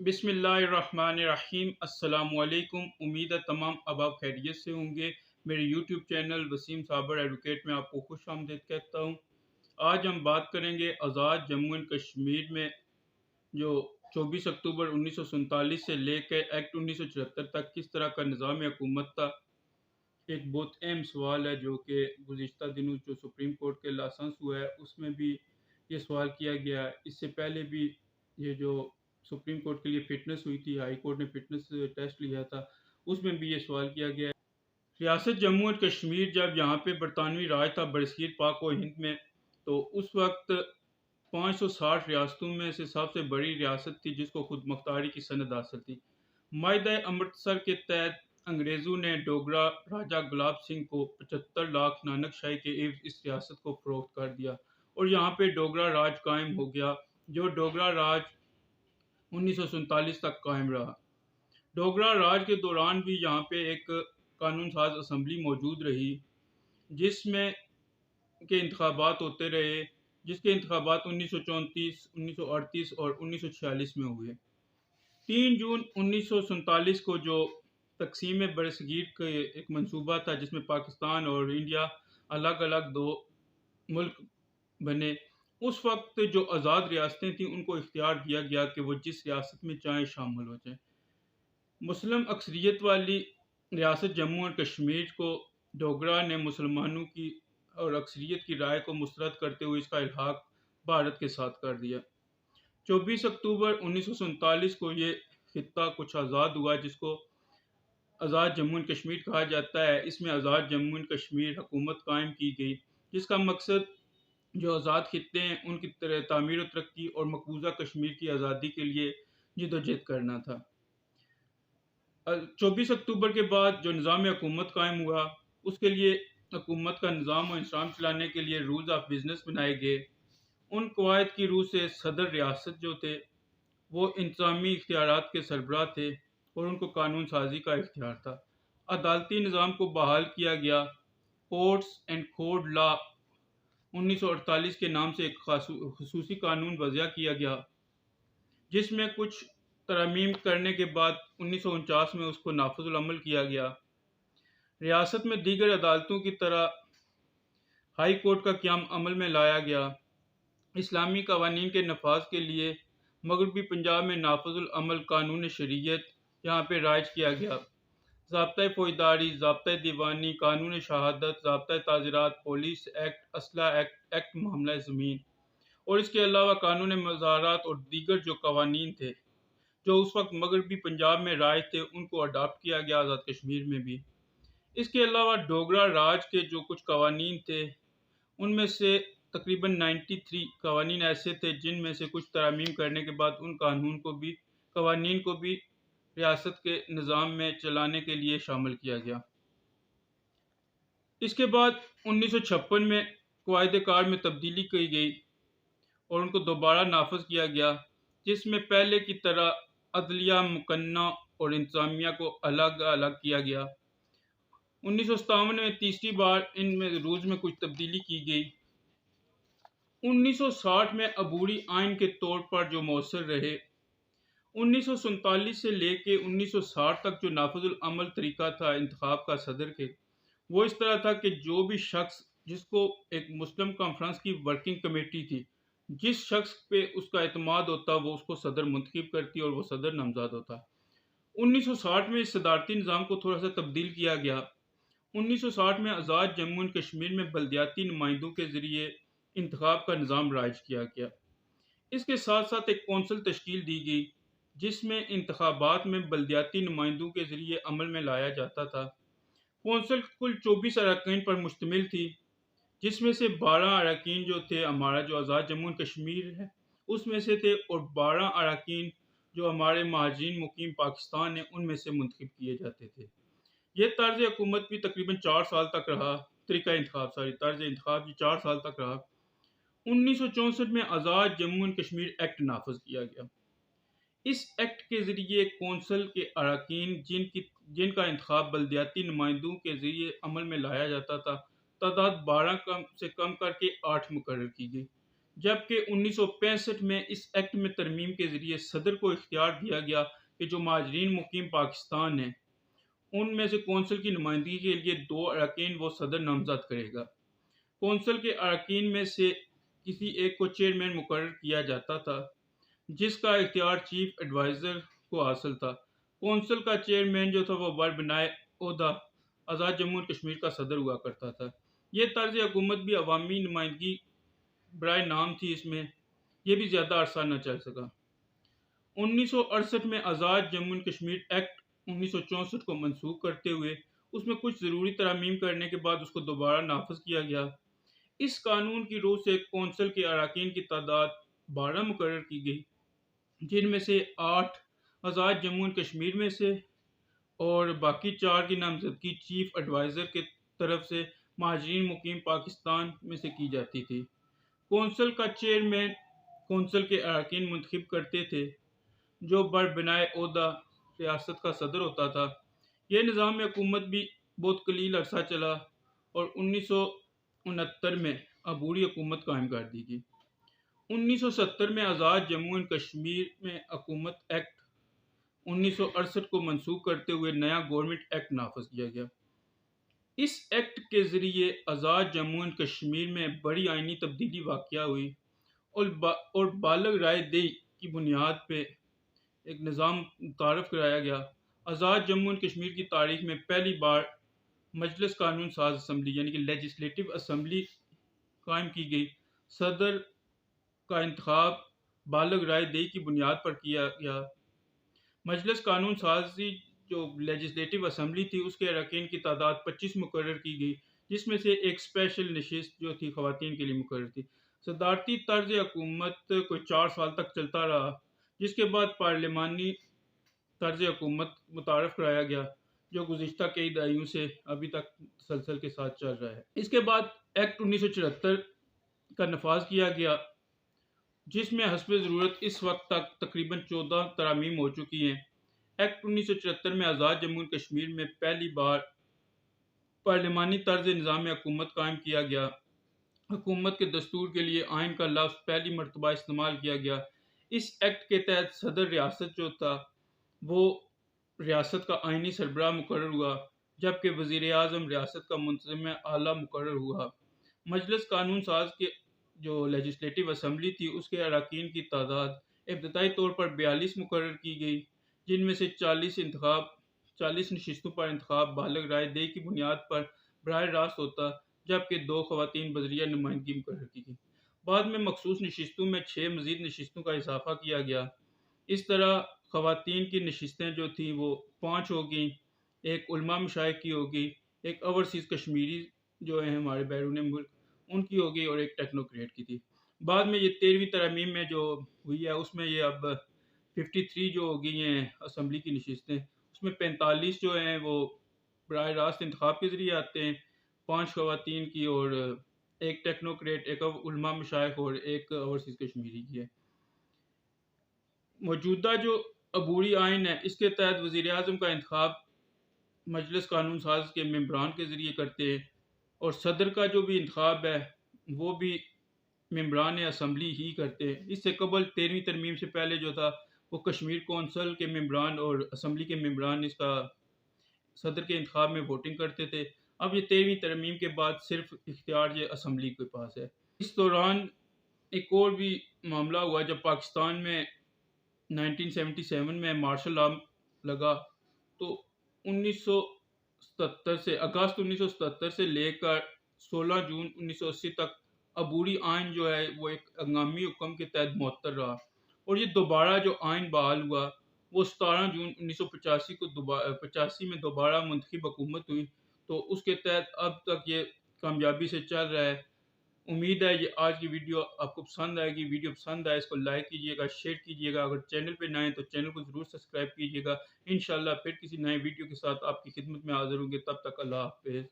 بسم اللہ الرحمن الرحیم۔ السلام علیکم۔ امید ہے تمام احباب خیریت سے ہوں گے۔ میرے یوٹیوب چینل وسیم صابر ایڈوکیٹ میں آپ کو خوش آمدید کہتا ہوں۔ آج ہم بات کریں گے آزاد جموں اینڈ کشمیر میں جو 24 اکتوبر 1947 سے لے کے ایکٹ 1974 تک کس طرح کا نظام حکومت تھا۔ ایک بہت اہم سوال ہے جو کہ گزشتہ دنوں جو سپریم کورٹ کے لائسنس ہوا ہے اس میں بھی یہ سوال کیا گیا ہے۔ اس سے پہلے بھی یہ جو سپریم کورٹ کے لیے فٹنس ہوئی تھی، ہائی کورٹ نے فٹنس ٹیسٹ لیا تھا، اس میں بھی یہ سوال کیا گیا ہے۔ ریاست جموں اینڈ کشمیر جب یہاں پہ برطانوی راج تھا برصغیر پاک و ہند میں، تو اس وقت 560 ریاستوں میں سے سب سے بڑی ریاست تھی جس کو خود مختاری کی سند حاصل تھی۔ معاہدہ امرتسر کے تحت انگریزوں نے ڈوگرا راجہ گلاب سنگھ کو 75 لاکھ نانک شاہی کے عوض اس ریاست کو فروخت کر دیا اور یہاں پہ ڈوگرا راج قائم ہو گیا، جو ڈوگرا راج 1947 تک قائم رہا۔ ڈوگرا راج کے دوران بھی یہاں پہ ایک قانون ساز اسمبلی موجود رہی جس میں کے انتخابات ہوتے رہے، جس کے انتخابات 1934، 1938 اور 1946 میں ہوئے۔ 3 جون 1947 کو جو تقسیم برصغیر کا ایک منصوبہ تھا جس میں پاکستان اور انڈیا الگ الگ دو ملک بنے، اس وقت جو آزاد ریاستیں تھیں ان کو اختیار دیا گیا کہ وہ جس ریاست میں چاہیں شامل ہو جائیں۔ مسلم اکثریت والی ریاست جموں اور کشمیر کو ڈوگرا نے مسلمانوں کی اور اکثریت کی رائے کو مسترد کرتے ہوئے اس کا الحاق بھارت کے ساتھ کر دیا۔ 24 اکتوبر 1947 کو یہ خطہ کچھ آزاد ہوا جس کو آزاد جموں اینڈ کشمیر کہا جاتا ہے۔ اس میں آزاد جموں اینڈ کشمیر حکومت قائم کی گئی جس کا مقصد جو آزاد خطے ہیں ان کی تعمیر و ترقی اور مقبوضہ کشمیر کی آزادی کے لیے جدوجہد کرنا تھا۔ 24 اکتوبر کے بعد جو نظام حکومت قائم ہوا اس کے لیے حکومت کا نظام و انصرام چلانے کے لیے رولز آف بزنس بنائے گئے۔ ان قواعد کی روح سے صدر ریاست جو تھے وہ انتظامی اختیارات کے سربراہ تھے اور ان کو قانون سازی کا اختیار تھا۔ عدالتی نظام کو بحال کیا گیا۔ کورٹس اینڈ کوڈ لا 1948 کے نام سے ایک خصوصی قانون وضع کیا گیا جس میں کچھ ترامیم کرنے کے بعد 1949 میں اس کو نافذ العمل کیا گیا۔ ریاست میں دیگر عدالتوں کی طرح ہائی کورٹ کا قیام عمل میں لایا گیا۔ اسلامی قوانین کے نفاذ کے لیے مغربی پنجاب میں نافذ العمل قانون شریعت یہاں پہ رائج کیا گیا۔ ضابطۂ فوجداری، ضابطۂ دیوانی، قانون شہادت، ضابطۂ تعزیرات، پولیس ایکٹ، اسلحہ ایکٹ معاملہ زمین اور اس کے علاوہ قانون مظاہرات اور دیگر جو قوانین تھے جو اس وقت مغربی پنجاب میں رائج تھے ان کو اڈاپٹ کیا گیا آزاد کشمیر میں بھی۔ اس کے علاوہ ڈوگرا راج کے جو کچھ قوانین تھے ان میں سے تقریباً 93 قوانین ایسے تھے جن میں سے کچھ ترامیم کرنے کے بعد ان قوانین کو بھی ریاست کے نظام میں چلانے کے لیے شامل کیا گیا۔ اس کے بعد 1956 میں قواعد کار میں تبدیلی کی گئی اور ان کو دوبارہ نافذ کیا گیا جس میں پہلے کی طرح عدلیہ، مقننہ اور انتظامیہ کو الگ الگ کیا گیا۔ 1957 میں تیسری بار ان میں رولز میں کچھ تبدیلی کی گئی۔ 1960 میں عبوری آئین کے طور پر جو مؤثر رہے۔ 1947 سے لے کے 1960 تک جو نافذ العمل طریقہ تھا انتخاب کا صدر کے، وہ اس طرح تھا کہ جو بھی شخص جس کو ایک مسلم کانفرنس کی ورکنگ کمیٹی تھی، جس شخص پہ اس کا اعتماد ہوتا وہ اس کو صدر منتخب کرتی اور وہ صدر نامزاد ہوتا۔ 1960 میں اس صدارتی نظام کو تھوڑا سا تبدیل کیا گیا۔ 1960 میں آزاد جموں اینڈ کشمیر میں بلدیاتی نمائندوں کے ذریعے انتخاب کا نظام رائج کیا گیا۔ اس کے ساتھ ساتھ ایک کونسل تشکیل دی گئی جس میں انتخابات میں بلدیاتی نمائندوں کے ذریعے عمل میں لایا جاتا تھا۔ کونسل کل 24 اراکین پر مشتمل تھی جس میں سے 12 اراکین جو تھے ہمارا جو آزاد جموں اینڈ کشمیر ہے اس میں سے تھے اور 12 اراکین جو ہمارے مہاجرین مقیم پاکستان ہیں ان میں سے منتخب کیے جاتے تھے۔ یہ طرز حکومت بھی تقریباً 4 سال تک رہا، طرز انتخاب بھی 4 سال تک رہا۔ 1964 میں آزاد جموں اینڈ کشمیر ایکٹ نافذ کیا گیا۔ اس ایکٹ کے ذریعے کونسل کے اراکین جن کا انتخاب بلدیاتی نمائندوں کے ذریعے عمل میں لایا جاتا تھا، تعداد 12 سے کم کر کے 8 مقرر کی گئی۔ جبکہ 1965 میں اس ایکٹ میں ترمیم کے ذریعے صدر کو اختیار دیا گیا کہ جو مہاجرین مقیم پاکستان ہیں ان میں سے کونسل کی نمائندگی کے لیے 2 اراکین وہ صدر نامزد کرے گا۔ کونسل کے اراکین میں سے کسی ایک کو چیئرمین مقرر کیا جاتا تھا جس کا اختیار چیف ایڈوائزر کو حاصل تھا۔ کونسل کا چیئرمین جو تھا وہ بربنائے عہدہ آزاد جموں و کشمیر کا صدر ہوا کرتا تھا۔ یہ طرز حکومت بھی عوامی نمائندگی برائے نام تھی، اس میں یہ بھی زیادہ عرصہ نہ چل سکا۔ 1968 میں آزاد جموں و کشمیر ایکٹ 1964 کو منسوخ کرتے ہوئے اس میں کچھ ضروری ترامیم کرنے کے بعد اس کو دوبارہ نافذ کیا گیا۔ اس قانون کی روح سے کونسل کے اراکین کی تعداد 12 مقرر کی گئی، جن میں سے 8 آزاد جموں و کشمیر میں سے اور باقی 4 کی نامزدگی چیف ایڈوائزر کے طرف سے مہاجرین مقیم پاکستان میں سے کی جاتی تھی۔ کونسل کا چیئرمین کونسل کے اراکین منتخب کرتے تھے جو بربنائے عہدہ ریاست کا صدر ہوتا تھا۔ یہ نظام حکومت بھی بہت قلیل عرصہ چلا اور 1969 میں عبوری حکومت قائم کر دی گئی۔ 1970 میں آزاد جموں و کشمیر میں حکومت ایکٹ 1968 کو منسوخ کرتے ہوئے نیا گورنمنٹ ایکٹ نافذ کیا گیا۔ اس ایکٹ کے ذریعے آزاد جموں و کشمیر میں بڑی آئینی تبدیلی واقع ہوئی اور بالغ رائے دہی کی بنیاد پہ ایک نظام متعارف کرایا گیا۔ آزاد جموں و کشمیر کی تاریخ میں پہلی بار مجلس قانون ساز اسمبلی یعنی کہ لیجسلیٹو اسمبلی قائم کی گئی۔ صدر کا انتخاب بالغ رائے دہی کی بنیاد پر کیا گیا۔ مجلس قانون سازی جو لیجسلیٹو اسمبلی تھی اس کے اراکین کی تعداد 25 مقرر کی گئی، جس میں سے ایک اسپیشل نشست جو تھی خواتین کے لیے مقرر تھی۔ صدارتی طرز حکومت کوئی 4 سال تک چلتا رہا، جس کے بعد پارلیمانی طرز حکومت متعارف کرایا گیا جو گزشتہ کئی دہائیوں سے ابھی تک تسلسل کے ساتھ چل رہا ہے۔ اس کے بعد ایکٹ 1974 کا نفاذ کیا گیا، جس میں حسب ضرورت اس وقت تک تقریباً 14 ترامیم ہو چکی ہیں۔ ایکٹ 1974 میں آزاد جموں و کشمیر میں پہلی بار پارلیمانی طرز نظام حکومت قائم کیا گیا۔ حکومت کے دستور کے لیے آئین کا لفظ پہلی مرتبہ استعمال کیا گیا۔ اس ایکٹ کے تحت صدر ریاست جو تھا وہ ریاست کا آئینی سربراہ مقرر ہوا، جبکہ وزیر اعظم ریاست کا منتظم اعلیٰ مقرر ہوا۔ مجلس قانون ساز کے جو لیجسلیٹو اسمبلی تھی اس کے اراکین کی تعداد ابتدائی طور پر 42 مقرر کی گئی، جن میں سے 40 نشستوں پر انتخاب بالغ رائے دہی کی بنیاد پر براہ راست ہوتا، جبکہ 2 خواتین بذریعہ نمائندگی مقرر کی گئی۔ بعد میں مخصوص نشستوں میں 6 مزید نشستوں کا اضافہ کیا گیا۔ اس طرح خواتین کی نشستیں جو تھیں وہ 5 ہو گئیں، ایک علماء مشائخ کی ہو گئی، ایک اوورسیز کشمیری جو ہیں ہمارے بیرون ملک ان کی ہو گئی اور ایک ٹیکنوکریٹ کی تھی۔ بعد میں یہ 13ویں ترمیم میں جو ہوئی ہے اس میں یہ اب 53 جو ہو گئی ہیں اسمبلی کی نشستیں، اس میں 45 جو ہیں وہ براہ راست انتخاب کے ذریعے آتے ہیں، 5 خواتین کی اور ایک ٹیکنوکریٹ، ایک علماء مشائخ اور ایک اوورسیز کشمیری کی ہے۔ موجودہ جو عبوری آئین ہے اس کے تحت وزیر اعظم کا انتخاب مجلس قانون ساز کے ممبران کے ذریعے کرتے ہیں اور صدر کا جو بھی انتخاب ہے وہ بھی ممبران اسمبلی ہی کرتے ہیں۔ اس سے قبل 13ویں ترمیم سے پہلے جو تھا وہ کشمیر کونسل کے ممبران اور اسمبلی کے ممبران اس کا صدر کے انتخاب میں ووٹنگ کرتے تھے۔ اب یہ 13ویں ترمیم کے بعد صرف اختیار یہ اسمبلی کے پاس ہے۔ اس دوران ایک اور بھی معاملہ ہوا جب پاکستان میں 1977 میں مارشل لاء لگا، تو 1977 سے اگست 1977 سے لے کر 16 جون 1980 تک عبوری آئین جو ہے وہ ایک ہنگامی حکم کے تحت معطل رہا، اور یہ دوبارہ جو آئین بحال ہوا وہ 17 جون 1985 میں دوبارہ منتخب حکومت ہوئی، تو اس کے تحت اب تک یہ کامیابی سے چل رہا ہے۔ امید ہے یہ آج کی ویڈیو آپ کو پسند آئے گی۔ ویڈیو پسند آئے اس کو لائک کیجیے گا، شیئر کیجیے گا، اگر چینل پہ نئے ہیں تو چینل کو ضرور سبسکرائب کیجیے گا۔ انشاءاللہ پھر کسی نئے ویڈیو کے ساتھ آپ کی خدمت میں حاضر ہوں گے، تب تک اللہ حافظ۔